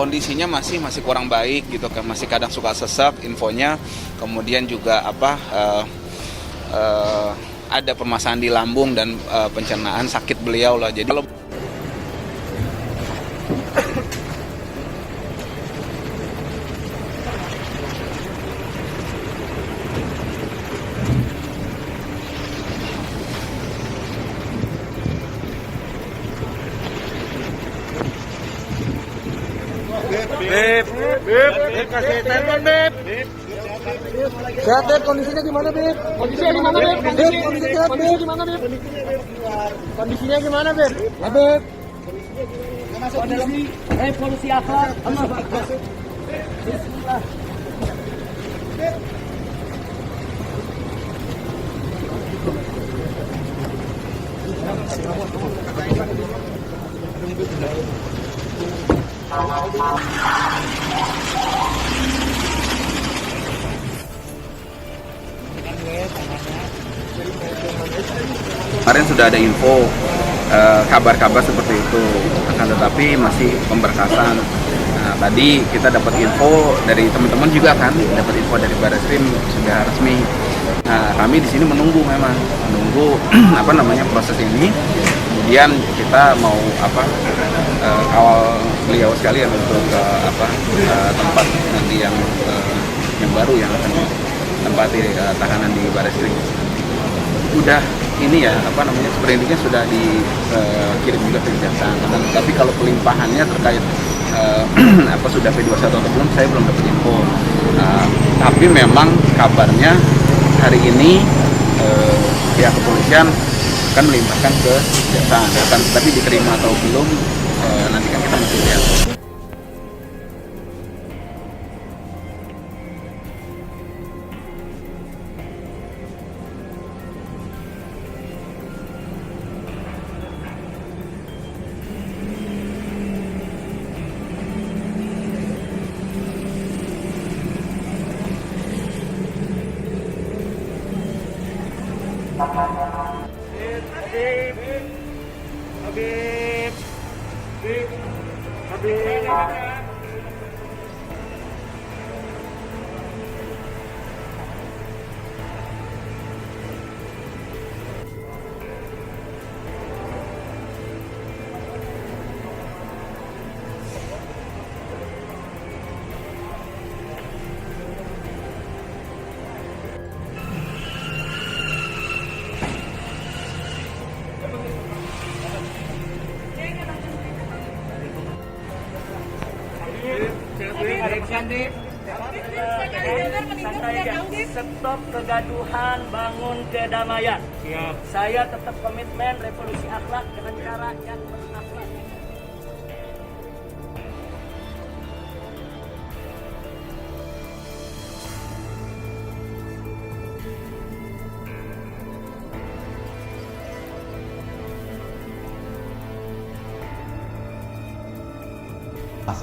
Kondisinya masih kurang baik gitu kan, masih kadang suka sesak infonya, kemudian juga ada permasalahan di lambung dan pencernaan, sakit beliau lah. Jadi kalau Beb, kasih telepon, Beb. Sehat, Beb, kondisinya gimana, Beb? Kondisinya gimana, Beb? Kondisinya gimana, Beb? Kondisinya gimana, Beb? Ya, Beb. Kondisi revolusi akhlak. Allah Akbar. Bismillah. kemarin sudah ada info kabar-kabar seperti itu, akan tetapi masih pemberkasan. Nah, tadi kita dapat info dari teman-teman juga kan, dapat info dari Barreskrim sudah resmi. Nah, kami di sini menunggu proses ini. Kemudian kita mau kawal beliau sekalian untuk tempat nanti yang baru yang akan ditempati tahanan di Barreskrim. Udah ini ya sprintnya sudah dikirim juga ke kejaksaan. Tapi kalau pelimpahannya terkait sudah P21 atau belum, saya belum dapat info. Tapi memang kabarnya hari ini pihak kepolisian akan melimpahkan ke kejaksaan. Tapi diterima atau belum, nanti kan kita masih lihat. Habib. Stop kegaduhan, bangun kedamaian. Siap. Saya tetap komitmen revolusi akhlak dengan cara yang berakhlak.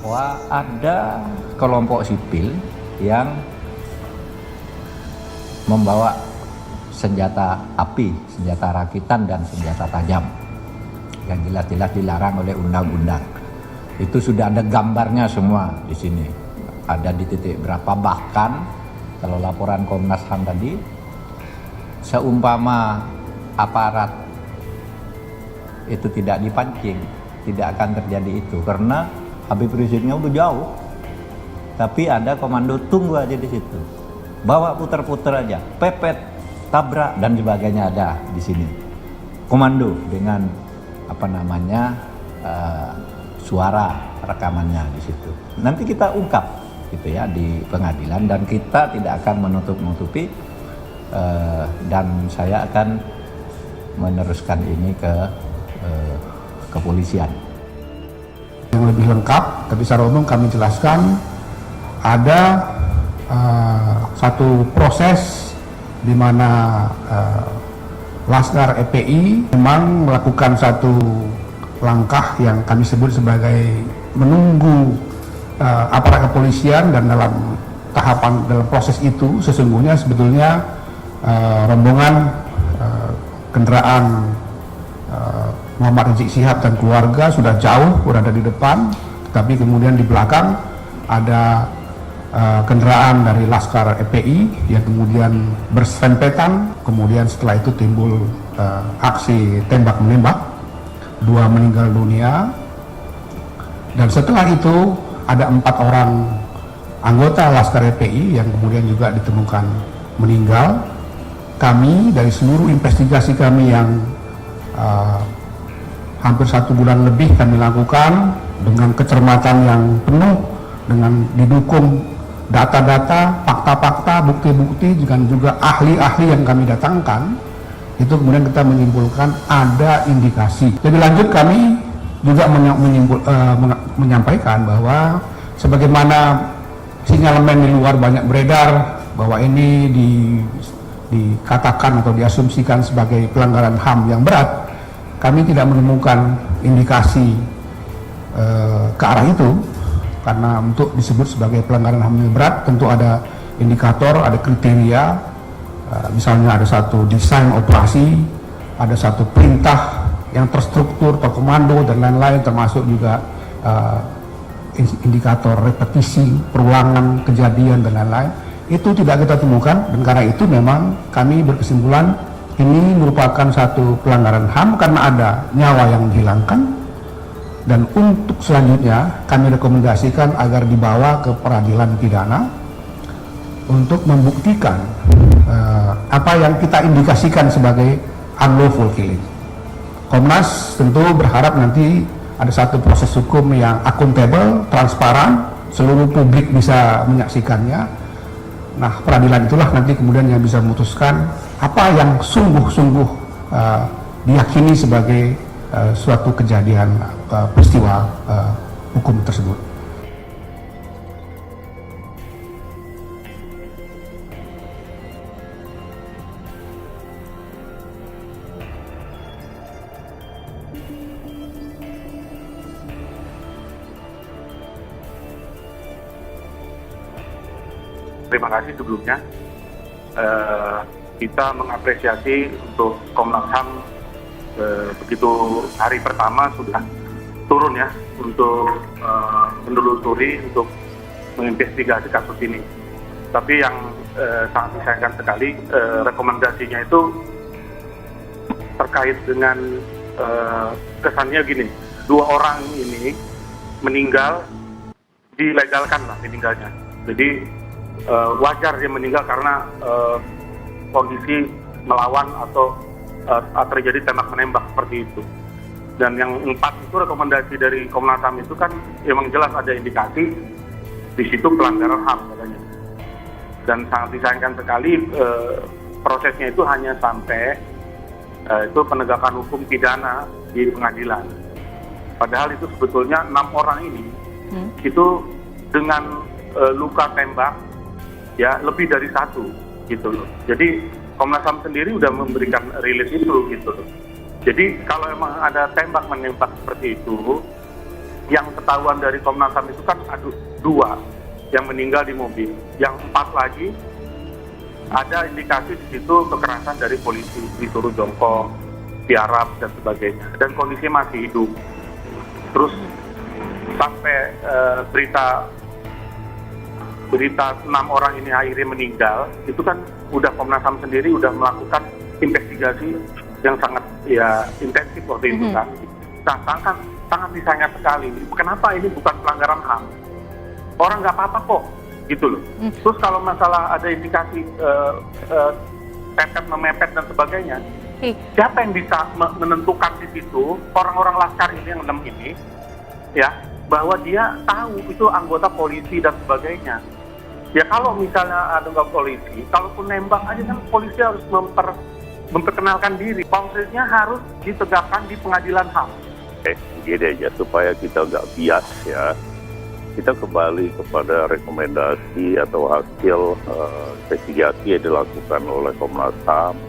Bahwa ada kelompok sipil yang membawa senjata api, senjata rakitan dan senjata tajam yang jelas-jelas dilarang oleh undang-undang. Itu sudah ada gambarnya semua di sini. Ada di titik berapa, bahkan kalau laporan Komnas HAM tadi, seumpama aparat itu tidak dipancing, tidak akan terjadi itu karena Habib Riziknya udah jauh. Tapi ada komando tunggu aja di situ. Bawa puter-puter aja, pepet, tabrak dan sebagainya ada di sini. Komando dengan suara rekamannya di situ. Nanti kita ungkap gitu ya di pengadilan dan kita tidak akan menutup-nutupi dan saya akan meneruskan ini ke kepolisian. Yang lebih lengkap, tapi secara umum kami jelaskan ada satu proses di mana Laskar FPI memang melakukan satu langkah yang kami sebut sebagai menunggu aparat kepolisian, dan dalam proses itu sesungguhnya sebetulnya rombongan kendaraan Muhammad Rizik Syihab dan keluarga sudah jauh berada di depan, Tapi kemudian di belakang ada kendaraan dari Laskar FPI yang kemudian berserempetan. Kemudian setelah itu timbul aksi tembak-menembak, 2 meninggal dunia. Dan setelah itu ada 4 orang anggota Laskar FPI yang kemudian juga ditemukan meninggal. Kami dari seluruh investigasi kami yang hampir 1 bulan lebih kami lakukan dengan kecermatan yang penuh, dengan didukung data-data, fakta-fakta, bukti-bukti, dengan juga ahli-ahli yang kami datangkan, itu kemudian kita menyimpulkan ada indikasi. Jadi lanjut kami juga menyampaikan bahwa sebagaimana sinyalemen di luar banyak beredar bahwa ini dikatakan atau diasumsikan sebagai pelanggaran HAM yang berat, kami tidak menemukan indikasi ke arah itu, karena untuk disebut sebagai pelanggaran HAM yang berat tentu ada indikator, ada kriteria, misalnya ada satu desain operasi, ada satu perintah yang terstruktur, terkomando dan lain-lain, termasuk juga indikator repetisi, perulangan kejadian dan lain-lain. Itu tidak kita temukan, dan karena itu memang kami berkesimpulan ini merupakan satu pelanggaran HAM karena ada nyawa yang dihilangkan, dan untuk selanjutnya kami rekomendasikan agar dibawa ke peradilan pidana untuk membuktikan apa yang kita indikasikan sebagai unlawful killing. Komnas tentu berharap nanti ada satu proses hukum yang akuntabel, transparan, seluruh publik bisa menyaksikannya. Nah, peradilan itulah nanti kemudian yang bisa memutuskan apa yang sungguh-sungguh diyakini sebagai suatu kejadian peristiwa hukum tersebut. Terima kasih sebelumnya. Kita mengapresiasi untuk Komnas HAM begitu hari pertama sudah turun ya untuk menelusuri, untuk menginvestigasi kasus ini. Tapi yang sangat disayangkan sekali rekomendasinya itu terkait dengan kesannya gini, 2 orang ini meninggal, dilegalkan lah meninggalnya. Jadi wajar dia meninggal karena kondisi melawan atau terjadi tembak menembak seperti itu. Dan yang 4 itu rekomendasi dari Komnas HAM itu kan memang jelas ada indikasi di situ pelanggaran HAM katanya. Dan sangat disayangkan sekali prosesnya itu hanya sampai itu penegakan hukum pidana di pengadilan. Padahal itu sebetulnya 6 orang ini itu dengan luka tembak ya lebih dari 1 gitu loh. Jadi Komnas HAM sendiri udah memberikan rilis itu gitu loh. Jadi kalau memang ada tembak menembak seperti itu, yang ketahuan dari Komnas HAM itu kan ada 2 yang meninggal di mobil, yang 4 lagi ada indikasi di situ kekerasan dari polisi, disuruh jongkok, tiarap dan sebagainya, dan kondisi masih hidup. Terus sampai berita 6 orang ini akhirnya meninggal, itu kan udah Komnas HAM sendiri udah melakukan investigasi yang sangat ya intensif waktu itu kan. Nah, sangat disayangkan sekali. Kenapa ini bukan pelanggaran HAM? Orang nggak apa-apa kok, gitu loh. Terus kalau masalah ada indikasi pepet memepet dan sebagainya, siapa yang bisa menentukan di situ orang-orang Laskar ini yang 6 ini, ya, bahwa dia tahu itu anggota polisi dan sebagainya. Ya kalau misalnya ada nggak polisi, kalaupun nembak aja kan polisi harus memperkenalkan diri. Konkretnya harus ditegakkan di pengadilan HAM. Gini aja supaya kita nggak bias ya. Kita kembali kepada rekomendasi atau hasil investigasi yang dilakukan oleh Komnas HAM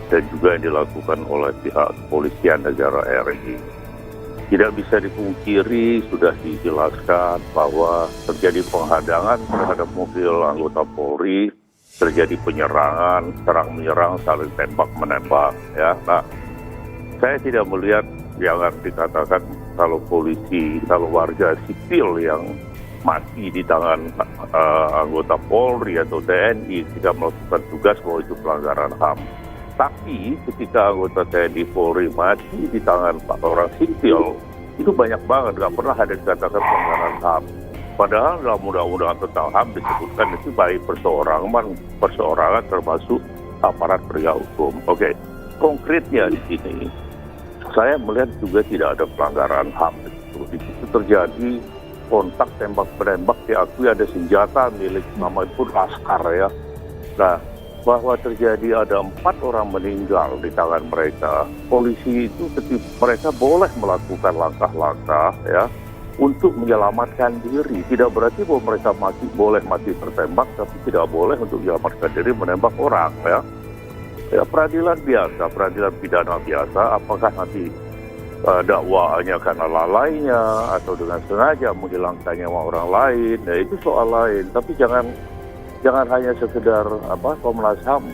dan juga yang dilakukan oleh pihak kepolisian negara RI. Tidak bisa dipungkiri, sudah dijelaskan bahwa terjadi penghadangan terhadap mobil anggota Polri, terjadi penyerangan, serang-menyerang, saling tembak-menembak. Ya, nah, saya tidak melihat yang dikatakan kalau polisi, kalau warga sipil yang mati di tangan anggota Polri atau TNI ketika melakukan tugas bahwa itu pelanggaran HAM. Tapi ketika anggota TNI Polri mati di tangan orang sipil, itu banyak banget, nggak pernah ada dikatakan pelanggaran HAM. Padahal dalam undang-undang tentang HAM disebutkan itu baik perseorangan termasuk aparat penegak hukum. Oke, konkretnya di sini saya melihat juga tidak ada pelanggaran HAM. Di situ terjadi kontak tembak-menembak, diakui ada senjata milik nama pun Laskar ya. Nah, bahwa terjadi ada 4 orang meninggal di tangan mereka, polisi itu mereka boleh melakukan langkah-langkah ya untuk menyelamatkan diri. Tidak berarti bahwa mereka boleh mati tertembak, tapi tidak boleh untuk menyelamatkan diri menembak orang ya. Ya, peradilan biasa, peradilan pidana biasa, apakah nanti dakwaannya karena lalainya atau dengan sengaja menghilangkan nyawa orang lain, ya itu soal lain. Tapi jangan hanya sekedar Komnas HAM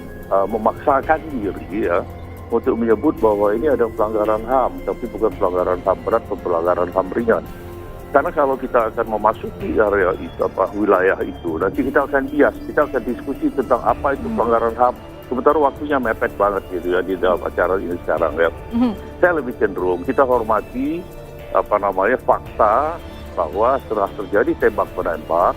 memaksakan diri ya untuk menyebut bahwa ini ada pelanggaran HAM, tapi bukan pelanggaran HAM berat atau pelanggaran HAM ringan. Karena kalau kita akan memasuki area itu, wilayah itu, nanti kita akan bias, kita akan diskusi tentang apa itu pelanggaran HAM. Sementara waktunya mepet banget gitu ya di dalam acara ini sekarang ya. Saya lebih cenderung kita hormati fakta bahwa setelah terjadi tembak-menembak,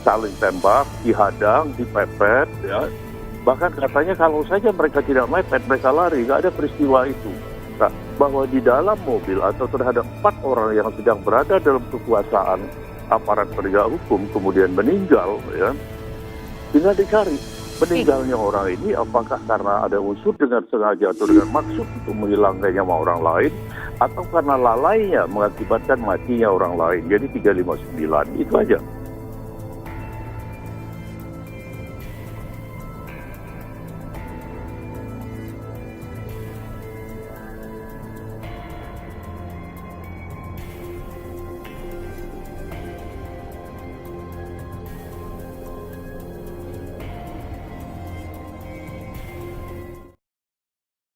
saling tembak, dihadang, dipepet ya. Bahkan katanya kalau saja mereka tidak mepet, mereka lari, nggak ada peristiwa itu. Nah, bahwa di dalam mobil atau terhadap 4 orang yang sedang berada dalam kekuasaan aparat penegak hukum kemudian meninggal ya, tinggal dicari meninggalnya orang ini apakah karena ada unsur dengan sengaja atau dengan maksud untuk menghilangkan nyawa orang lain atau karena lalainya mengakibatkan matinya orang lain. Jadi 359 itu aja.